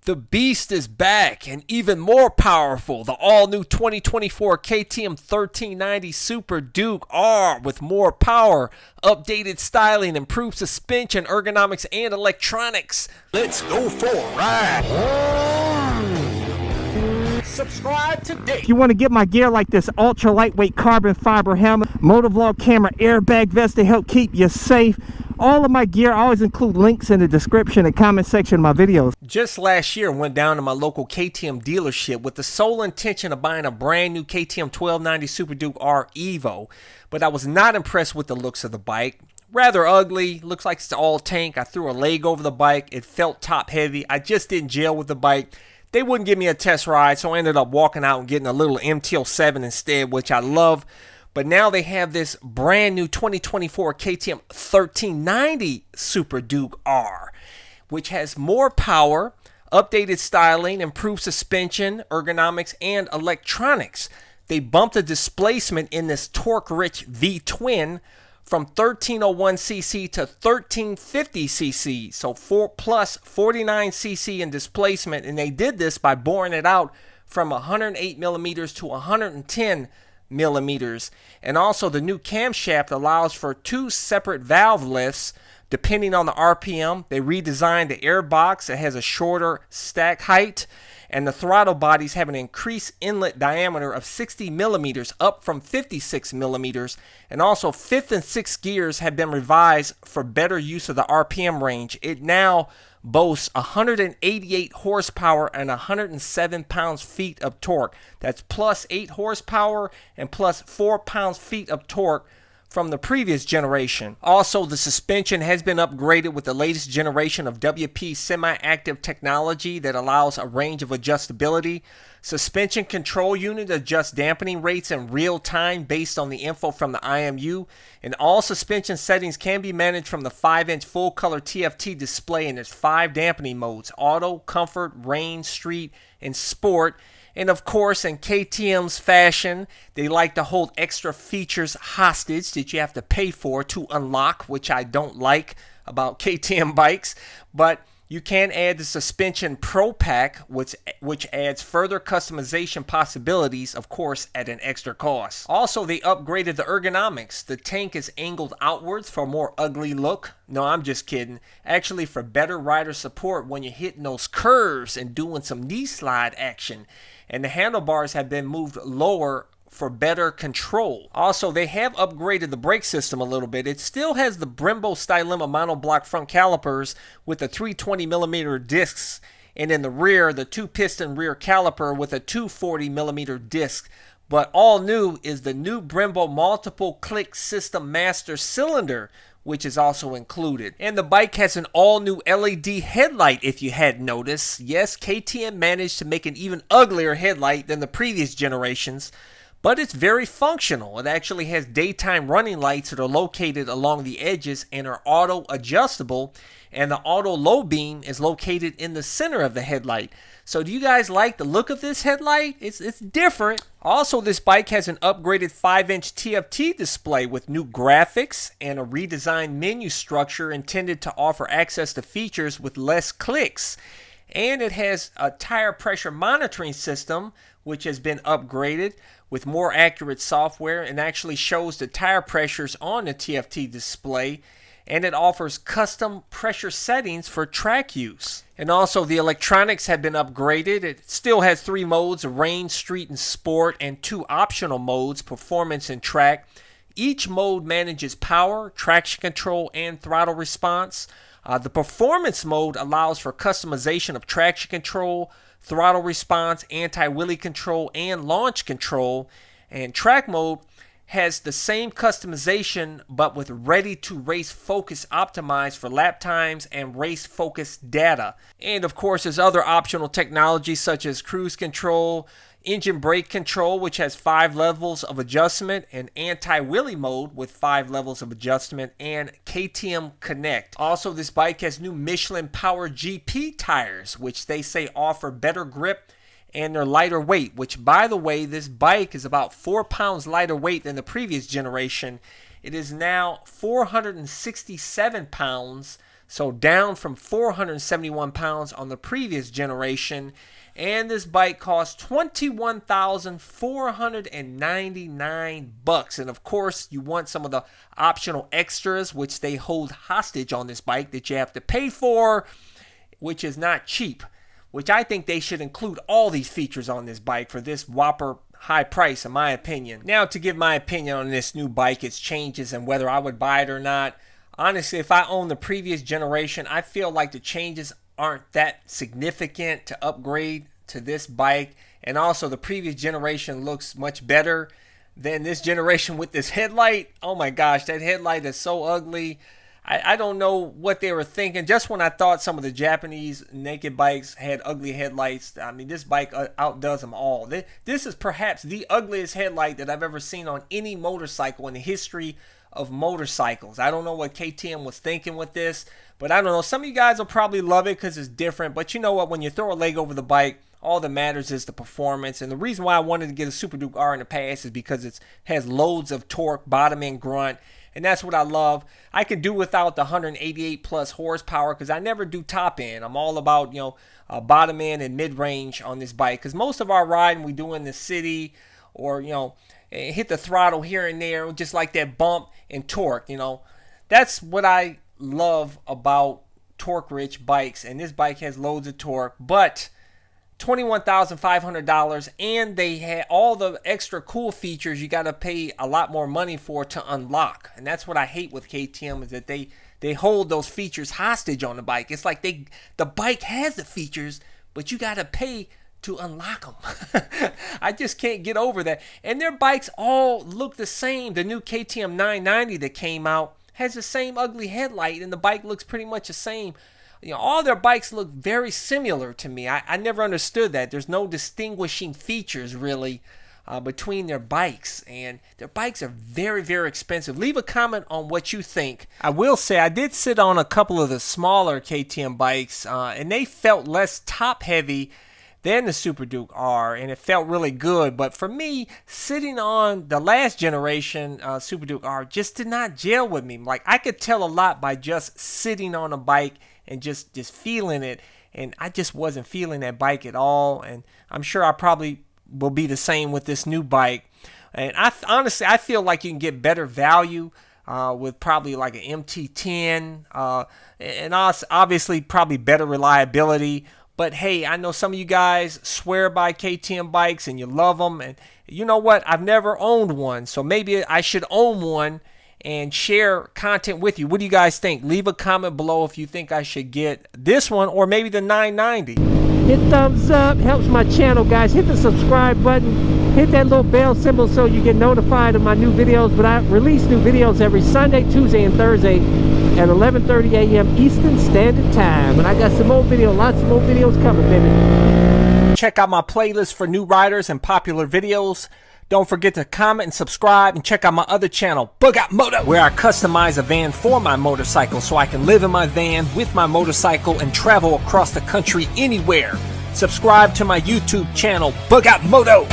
The beast is back and even more powerful. The all-new 2024 KTM 1390 Super Duke R with more power, updated styling, improved suspension, ergonomics, and electronics. Let's go for a ride. Subscribe today. If you want to get my gear like this ultra lightweight carbon fiber helmet, motovlog camera, airbag vest to help keep you safe, all of my gear, I always include links in the description and comment section of my videos. Just last year, I went down to my local KTM dealership with the sole intention of buying a brand new KTM 1290 Super Duke R EVO, but I was not impressed with the looks of the bike. Rather ugly, looks like it's all tank. I threw a leg over the bike. It felt top heavy. I just didn't gel with the bike. They wouldn't give me a test ride, so I ended up walking out and getting a little MTL7 instead, which I love. But now they have this brand new 2024 KTM 1390 Super Duke R, which has more power, updated styling, improved suspension, ergonomics, and electronics. They bumped the displacement in this torque-rich V-twin from 1301cc to 1350cc, so 49cc in displacement, and they did this by boring it out from 108 millimeters to 110 millimeters. And also the new camshaft allows for 2 separate valve lifts depending on the RPM. They redesigned the air box. It has a shorter stack height, and the throttle bodies have an increased inlet diameter of 60 millimeters up from 56 millimeters. And also 5th and 6th gears have been revised for better use of the RPM range. It now boasts 188 horsepower and 107 pounds-feet of torque. That's plus 8 horsepower and plus 4 pounds-feet of torque from the previous generation. Also, the suspension has been upgraded with the latest generation of WP semi-active technology that allows a range of adjustability. Suspension control unit adjusts dampening rates in real time based on the info from the IMU, and all suspension settings can be managed from the 5-inch full-color TFT display in its 5 dampening modes: auto, comfort, rain, street, and sport. And of course, in KTM's fashion, they like to hold extra features hostage that you have to pay for to unlock, which I don't like about KTM bikes. But you can add the Suspension Pro Pack, which adds further customization possibilities, of course, at an extra cost. Also, they upgraded the ergonomics. The tank is angled outwards for a more ugly look. No, I'm just kidding. Actually, for better rider support when you're hitting those curves and doing some knee slide action. And the handlebars have been moved lower for better control. Also, they have upgraded the brake system a little bit. It still has the Brembo Stylema monoblock front calipers with the 320mm discs, and in the rear, the 2-piston rear caliper with a 240mm disc. But all new is the new Brembo multiple click system master cylinder, which is also included. And the bike has an all-new LED headlight, if you hadn't noticed. Yes, KTM managed to make an even uglier headlight than the previous generations, but it's very functional. It actually has daytime running lights that are located along the edges and are auto adjustable, and the auto low beam is located in the center of the headlight. So do you guys like the look of this headlight? It's different. Also, this bike has an upgraded 5-inch TFT display with new graphics and a redesigned menu structure intended to offer access to features with less clicks. And it has a tire pressure monitoring system, which has been upgraded with more accurate software and actually shows the tire pressures on the TFT display. And it offers custom pressure settings for track use. And also the electronics have been upgraded. It still has 3 modes: rain, street, and sport, and 2 optional modes: performance and track. Each mode manages power, traction control, and throttle response. The performance mode allows for customization of traction control, throttle response, anti-wheelie control, and launch control. And track mode has the same customization but with ready-to-race focus optimized for lap times and race focus data. And of course, there's other optional technologies such as cruise control, engine brake control, which has 5 levels of adjustment, and anti-wheelie mode with 5 levels of adjustment, and KTM Connect. Also, this bike has new Michelin Power GP tires, which they say offer better grip, and they're lighter weight, which, by the way, this bike is about 4 pounds lighter weight than the previous generation. It is now 467 pounds, So down from 471 pounds on the previous generation. And this bike costs $21,499. And of course, you want some of the optional extras, which they hold hostage on this bike that you have to pay for, which is not cheap. Which I think they should include all these features on this bike for this whopper high price, in my opinion. Now, to give my opinion on this new bike, its changes, and whether I would buy it or not. Honestly, if I owned the previous generation, I feel like the changes aren't that significant to upgrade to this bike. And also, the previous generation looks much better than this generation with this headlight. Oh my gosh, that headlight is so ugly. I don't know what they were thinking. Just when I thought some of the Japanese naked bikes had ugly headlights, I mean, this bike outdoes them all. This is perhaps the ugliest headlight that I've ever seen on any motorcycle in the history of motorcycles. I don't know what KTM was thinking with this, but I don't know. Some of you guys will probably love it because it's different. But you know what? When you throw a leg over the bike, all that matters is the performance. And the reason why I wanted to get a Super Duke R in the past is because it has loads of torque, bottom and grunt. And that's what I love. I could do without the 188 plus horsepower because I never do top end. I'm all about, bottom end and mid range on this bike because most of our riding we do in the city or, hit the throttle here and there, just like that bump and torque. That's what I love about torque rich bikes. And this bike has loads of torque, but $21,500, and they had all the extra cool features you got to pay a lot more money for to unlock. And that's what I hate with KTM is that they hold those features hostage on the bike. It's like the bike has the features, but you got to pay to unlock them. I just can't get over that. And their bikes all look the same. The new KTM 990 that came out has the same ugly headlight, and the bike looks pretty much the same. All their bikes look very similar to me. I never understood that. There's no distinguishing features really between their bikes, and their bikes are very, very expensive. Leave a comment on what you think. I will say I did sit on a couple of the smaller KTM bikes, and they felt less top heavy than the Super Duke R, and it felt really good. But for me, sitting on the last generation Super Duke R just did not gel with me. Like, I could tell a lot by just sitting on a bike and just feeling it, and I just wasn't feeling that bike at all. And I'm sure I probably will be the same with this new bike. And honestly, I feel like you can get better value with probably like an MT10, and obviously probably better reliability. But hey, I know some of you guys swear by KTM bikes and you love them. And you know what? I've never owned one. So maybe I should own one and share content with you. What do you guys think? Leave a comment below if you think I should get this one or maybe the 990. Hit thumbs up. Helps my channel, guys. Hit the subscribe button. Hit that little bell symbol so you get notified of my new videos. But I release new videos every Sunday, Tuesday, and Thursday at 11:30 a.m. Eastern Standard Time. And I got some more videos, lots more videos coming, baby. Check out my playlist for new riders and popular videos. Don't forget to comment and subscribe, and check out my other channel, Bug Out Moto, where I customize a van for my motorcycle so I can live in my van with my motorcycle and travel across the country anywhere. Subscribe to my YouTube channel, Bug Out Moto.